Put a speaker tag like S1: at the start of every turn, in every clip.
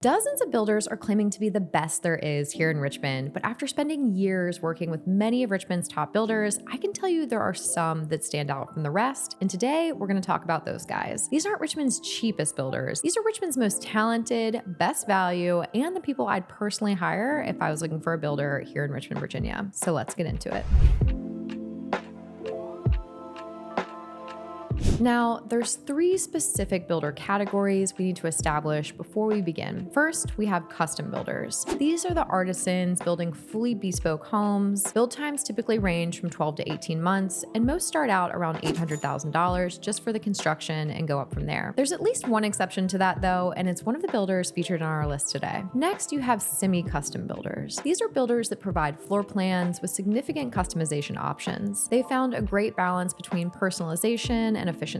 S1: Dozens of builders are claiming to be the best there is here in Richmond, but after spending years working with many of Richmond's top builders, I can tell you there are some that stand out from the rest, and today we're going to talk about those guys. These aren't Richmond's cheapest builders. These are Richmond's most talented, best value, and the people I'd personally hire if I was looking for a builder here in Richmond, Virginia. So let's get into it. Now, there's three specific builder categories we need to establish before we begin. First, we have custom builders. These are the artisans building fully bespoke homes. Build times typically range from 12 to 18 months, and most start out around $800,000 just for the construction and go up from there. There's at least one exception to that though, and it's one of the builders featured on our list today. Next, you have semi-custom builders. These are builders that provide floor plans with significant customization options. They found a great balance between personalization and efficiency.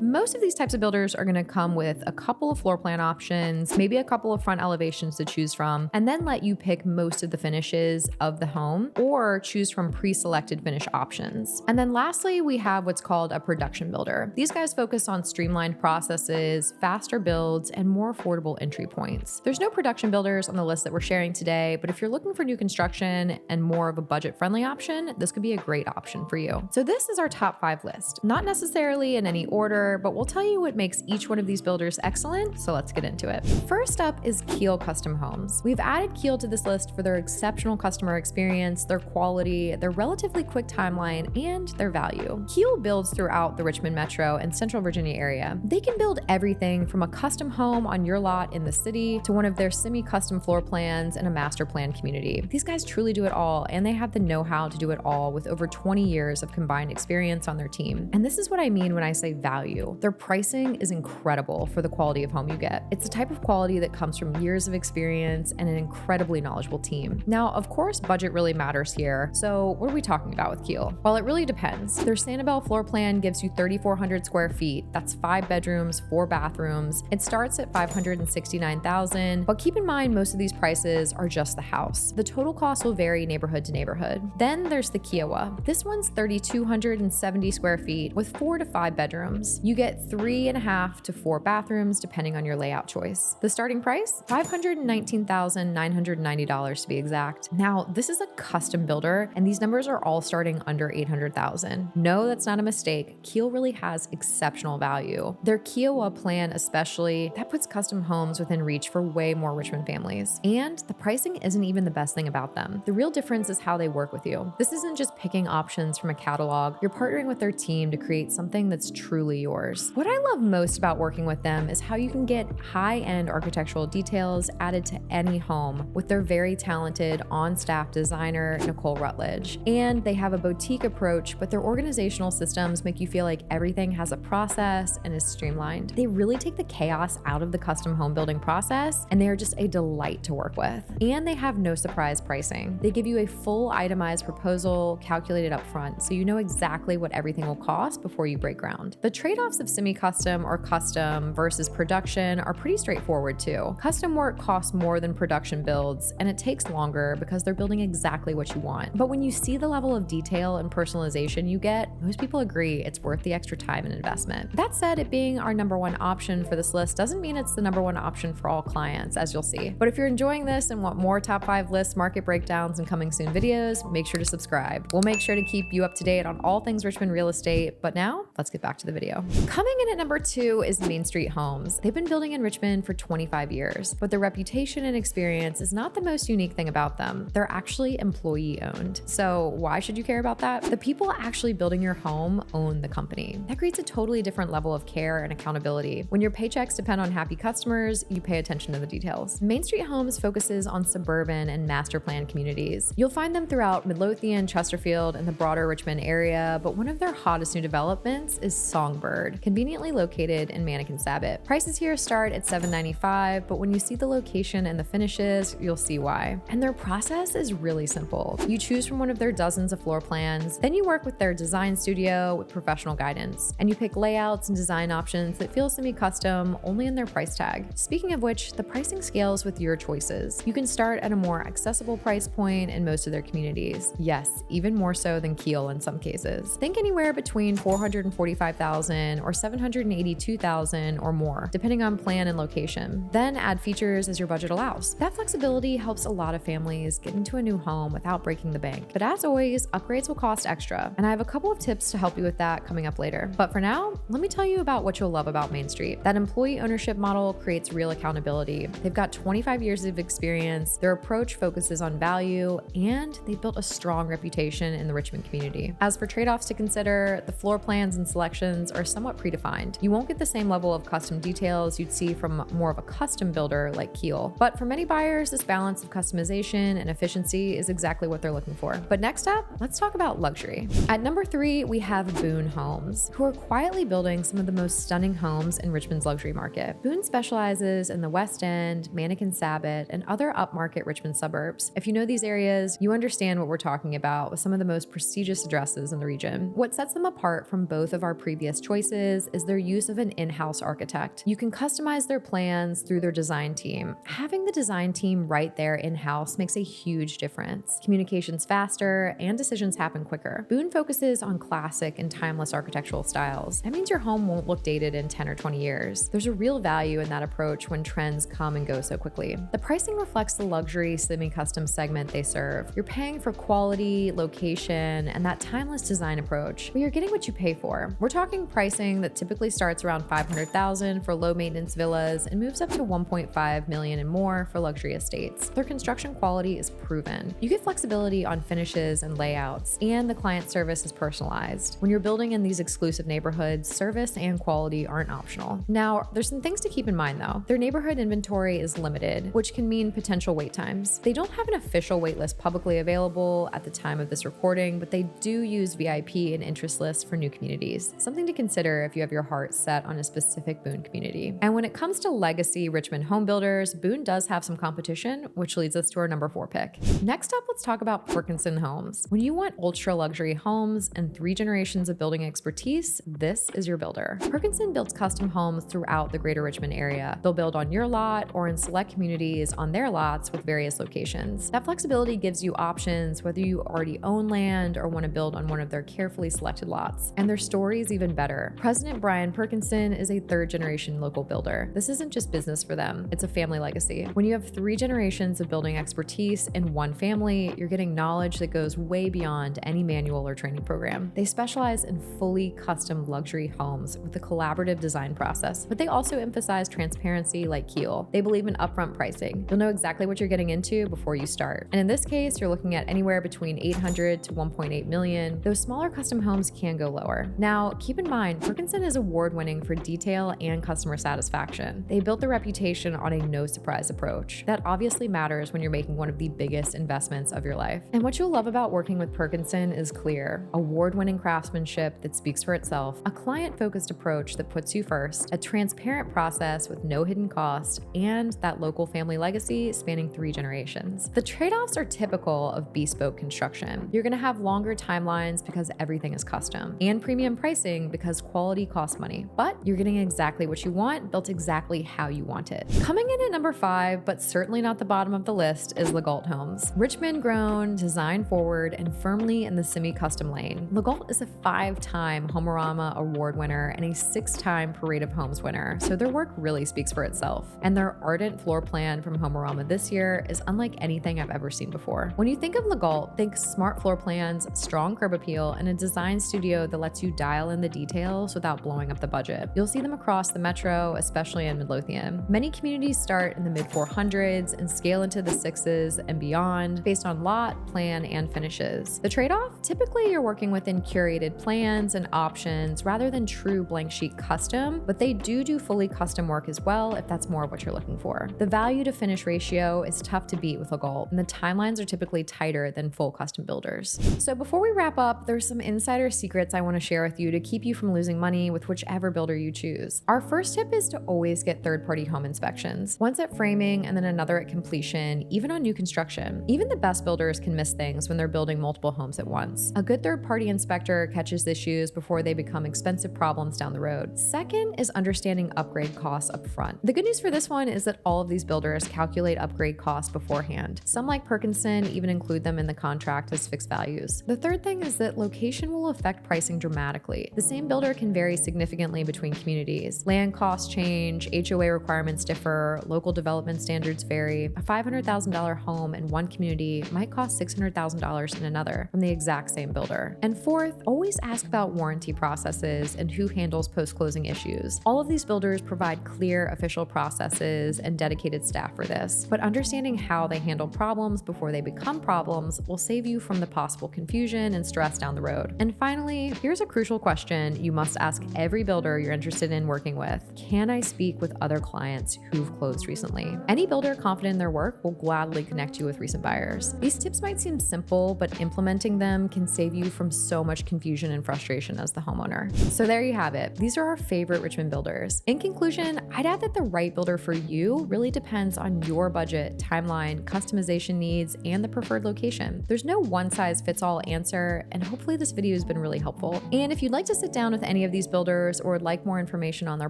S1: Most of these types of builders are going to come with a couple of floor plan options, maybe a couple of front elevations to choose from, and then let you pick most of the finishes of the home or choose from pre-selected finish options. And then lastly, we have what's called a production builder. These guys focus on streamlined processes, faster builds, and more affordable entry points. There's no production builders on the list that we're sharing today, but if you're looking for new construction and more of a budget-friendly option, this could be a great option for you. So this is our top 5 list. Not necessarily in any order, but we'll tell you what makes each one of these builders excellent, so let's get into it. First up is Keel Custom Homes. We've added Keel to this list for their exceptional customer experience, their quality, their relatively quick timeline, and their value. Keel builds throughout the Richmond Metro and Central Virginia area. They can build everything from a custom home on your lot in the city to one of their semi-custom floor plans in a master plan community. These guys truly do it all, and they have the know-how to do it all with over 20 years of combined experience on their team. And this is what I mean when I say value. Their pricing is incredible for the quality of home you get. It's the type of quality that comes from years of experience and an incredibly knowledgeable team. Now, of course, budget really matters here. So what are we talking about with Keel? Well, it really depends. Their Sanibel floor plan gives you 3,400 square feet. That's 5 bedrooms, 4 bathrooms. It starts at $569,000, but keep in mind most of these prices are just the house. The total cost will vary neighborhood to neighborhood. Then there's the Kiowa. This one's 3,270 square feet with 4 to 5 bedrooms. You get 3.5 to 4 bathrooms depending on your layout choice. The starting price, $519,990 to be exact. Now, this is a custom builder, and these numbers are all starting under $800,000. No, that's not a mistake. Keel really has exceptional value. Their Kiowa plan especially, that puts custom homes within reach for way more Richmond families. And the pricing isn't even the best thing about them. The real difference is how they work with you. This isn't just picking options from a catalog. You're partnering with their team to create something that's truly yours. What I love most about working with them is how you can get high-end architectural details added to any home with their very talented on-staff designer, Nicole Rutledge. And they have a boutique approach, but their organizational systems make you feel like everything has a process and is streamlined. They really take the chaos out of the custom home building process, and they are just a delight to work with. And they have no surprise pricing. They give you a full itemized proposal calculated up front, so you know exactly what everything will cost before you break ground. The trade-offs of semi-custom or custom versus production are pretty straightforward too. Custom work costs more than production builds, and it takes longer because they're building exactly what you want. But when you see the level of detail and personalization you get, most people agree it's worth the extra time and investment. That said, it being our number 1 option for this list doesn't mean it's the number 1 option for all clients, as you'll see. But if you're enjoying this and want more top 5 lists, market breakdowns, and coming soon videos, make sure to subscribe. We'll make sure to keep you up to date on all things Richmond real estate. But now, let's get back to the video. Coming in at number 2 is Main Street Homes. They've been building in Richmond for 25 years, but their reputation and experience is not the most unique thing about them. They're actually employee owned. So why should you care about that? The people actually building your home own the company. That creates a totally different level of care and accountability. When your paychecks depend on happy customers, you pay attention to the details. Main Street Homes focuses on suburban and master plan communities. You'll find them throughout Midlothian, Chesterfield, and the broader Richmond area, but one of their hottest new developments is Songbird, conveniently located in Mannequin-Sabot. Prices here start at $795, but when you see the location and the finishes, you'll see why. And their process is really simple. You choose from one of their dozens of floor plans, then you work with their design studio with professional guidance, and you pick layouts and design options that feel semi-custom only in their price tag. Speaking of which, the pricing scales with your choices. You can start at a more accessible price point in most of their communities. Yes, even more so than Keel in some cases. Think anywhere between $445,000 $705,000 or $782,000 or more, depending on plan and location. Then add features as your budget allows. That flexibility helps a lot of families get into a new home without breaking the bank. But as always, upgrades will cost extra, and I have a couple of tips to help you with that coming up later. But for now, let me tell you about what you'll love about Main Street. That employee ownership model creates real accountability. They've got 25 years of experience, their approach focuses on value, and they've built a strong reputation in the Richmond community. As for trade-offs to consider, the floor plans and selections are somewhat predefined. You won't get the same level of custom details you'd see from more of a custom builder like Keel. But for many buyers, this balance of customization and efficiency is exactly what they're looking for. But next up, let's talk about luxury. At number 3, we have Boone Homes, who are quietly building some of the most stunning homes in Richmond's luxury market. Boone specializes in the West End, Mannequin Sabot, and other upmarket Richmond suburbs. If you know these areas, you understand what we're talking about with some of the most prestigious addresses in the region. What sets them apart from both of our previous choices is their use of an in-house architect. You can customize their plans through their design team. Having the design team right there in-house makes a huge difference. Communication's faster and decisions happen quicker. Boone focuses on classic and timeless architectural styles. That means your home won't look dated in 10 or 20 years. There's a real value in that approach when trends come and go so quickly. The pricing reflects the luxury semi-custom segment they serve. You're paying for quality, location, and that timeless design approach, but you're getting what you pay for. We're talking pricing that typically starts around $500,000 for low-maintenance villas and moves up to $1.5 million and more for luxury estates. Their construction quality is proven. You get flexibility on finishes and layouts, and the client service is personalized. When you're building in these exclusive neighborhoods, service and quality aren't optional. Now, there's some things to keep in mind though. Their neighborhood inventory is limited, which can mean potential wait times. They don't have an official wait list publicly available at the time of this recording, but they do use VIP and interest lists for new communities. Something to consider if you have your heart set on a specific Boone community. And when it comes to legacy Richmond home builders, Boone does have some competition, which leads us to our number 4 pick. Next up, let's talk about Perkinson Homes. When you want ultra luxury homes and 3 generations of building expertise, this is your builder. Perkinson builds custom homes throughout the greater Richmond area. They'll build on your lot or in select communities on their lots with various locations. That flexibility gives you options whether you already own land or want to build on one of their carefully selected lots. And their story is even better. President Brian Perkinson is a 3rd-generation local builder. This isn't just business for them, it's a family legacy. When you have 3 generations of building expertise in one family, you're getting knowledge that goes way beyond any manual or training program. They specialize in fully custom luxury homes with a collaborative design process, but they also emphasize transparency like Keel. They believe in upfront pricing. You'll know exactly what you're getting into before you start. And in this case, you're looking at anywhere between $800,000 to $1.8 million. Those smaller custom homes can go lower. Now, keep in mind, Perkinson is award-winning for detail and customer satisfaction. They built their reputation on a no-surprise approach. That obviously matters when you're making one of the biggest investments of your life. And what you'll love about working with Perkinson is clear, award-winning craftsmanship that speaks for itself, a client-focused approach that puts you first, a transparent process with no hidden cost, and that local family legacy spanning 3 generations. The trade-offs are typical of bespoke construction. You're gonna have longer timelines because everything is custom, and premium pricing because quality costs money. But you're getting exactly what you want, built exactly how you want it. Coming in at number 5, but certainly not the bottom of the list, is LeGault Homes. Richmond grown, design forward, and firmly in the semi-custom lane. LeGault is a 5-time Homeorama Award winner and a 6-time Parade of Homes winner, so their work really speaks for itself. And their ardent floor plan from Homeorama this year is unlike anything I've ever seen before. When you think of LeGault, think smart floor plans, strong curb appeal, and a design studio that lets you dial in the details without blowing up the budget. You'll see them across the metro, especially in Midlothian. Many communities start in the mid-400s and scale into the 6s and beyond based on lot, plan, and finishes. The trade-off? Typically, you're working within curated plans and options rather than true blank sheet custom, but they do fully custom work as well if that's more of what you're looking for. The value to finish ratio is tough to beat with LeGault, and the timelines are typically tighter than full custom builders. So before we wrap up, there's some insider secrets I want to share with you to keep you from losing money with whichever builder you choose. Our first tip is to always get third-party home inspections, once at framing and then another at completion, even on new construction. Even the best builders can miss things when they're building multiple homes at once. A good third-party inspector catches issues before they become expensive problems down the road. Second is understanding upgrade costs up front. The good news for this one is that all of these builders calculate upgrade costs beforehand. Some, like Perkinson, even include them in the contract as fixed values. The third thing is that location will affect pricing dramatically. The same builder can vary significantly between communities. Land costs change, HOA requirements differ, local development standards vary. A $500,000 home in one community might cost $600,000 in another from the exact same builder. And fourth, always ask about warranty processes and who handles post-closing issues. All of these builders provide clear official processes and dedicated staff for this, but understanding how they handle problems before they become problems will save you from the possible confusion and stress down the road. And finally, here's a crucial question you must ask every builder you're interested in working with. Can I speak with other clients who've closed recently? Any builder confident in their work will gladly connect you with recent buyers. These tips might seem simple, but implementing them can save you from so much confusion and frustration as the homeowner. So there you have it. These are our favorite Richmond builders. In conclusion, I'd add that the right builder for you really depends on your budget, timeline, customization needs, and the preferred location. There's no one-size-fits-all answer, and hopefully this video has been really helpful. And if you'd like to sit down with any of these builders or would like more information on their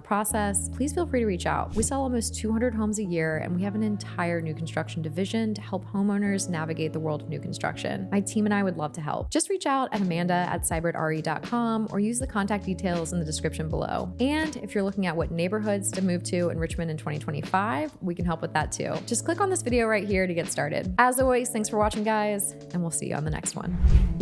S1: process, please feel free to reach out. We sell almost 200 homes a year, and we have an entire new construction division to help homeowners navigate the world of new construction. My team and I would love to help. Just reach out at amanda@cybertre.com or use the contact details in the description below. And if you're looking at what neighborhoods to move to in Richmond in 2025, we can help with that too. Just click on this video right here to get started. As always, thanks for watching, guys, and we'll see you on the next one.